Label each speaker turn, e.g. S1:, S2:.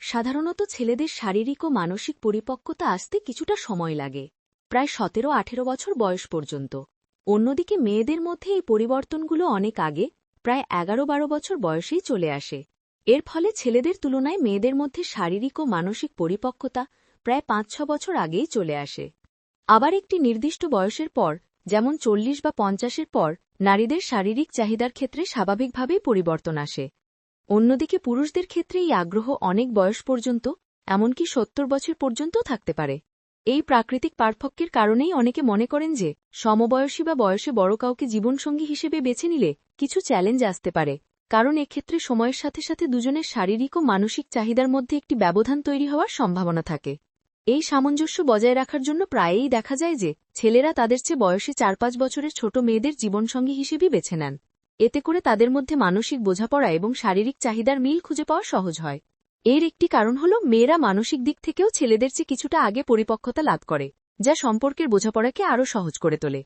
S1: সাধারণত ছেলেদের শারীরিক ও মানসিক পরিপক্কতা আসতে কিছুটা সময় লাগে, প্রায় 17-18 বছর বয়স পর্যন্ত। অন্যদিকে মেয়েদের মধ্যে এই পরিবর্তনগুলো অনেক আগে, প্রায় 11-12 বছর বয়সেই চলে আসে। এর ফলে ছেলেদের তুলনায় মেয়েদের মধ্যে শারীরিক ও মানসিক পরিপক্কতা প্রায় 5-6 বছর আগেই চলে আসে। আবার একটি নির্দিষ্ট বয়সের পর, যেমন 40 বা 50-এর পর, নারীদের শারীরিক চাহিদার ক্ষেত্রে স্বাভাবিকভাবেই পরিবর্তন আসে। অন্যদিকে পুরুষদের ক্ষেত্রে এই আগ্রহ অনেক বয়স পর্যন্ত, এমনকি 70 বছর পর্যন্তও থাকতে পারে। এই প্রাকৃতিক পার্থক্যের কারণেই অনেকে মনে করেন যে সমবয়সী বা বয়সে বড় কাউকে জীবনসঙ্গী হিসেবে বেছে নিলে কিছু চ্যালেঞ্জ আসতে পারে, কারণ এক্ষেত্রে সময়ের সাথে সাথে দুজনের শারীরিক ও মানসিক চাহিদার মধ্যে একটি ব্যবধান তৈরি হওয়ার সম্ভাবনা থাকে। এই সামঞ্জস্য বজায় রাখার জন্য প্রায়ই দেখা যায় যে ছেলেরা তাদের চেয়ে বয়সে 4-5 বছরের ছোট মেয়েদের জীবনসঙ্গী হিসেবেই বেছে নেন। এতে করে তাদের মধ্যে মানসিক বোঝাপড়া এবং শারীরিক চাহিদার মিল খুঁজে পাওয়া সহজ হয়। এর একটি কারণ হল মেয়েরা মানসিক দিক থেকেও ছেলেদের চেয়ে কিছুটা আগে পরিপক্কতা লাভ করে, যা সম্পর্কের বোঝাপড়াকে আরও সহজ করে তোলে।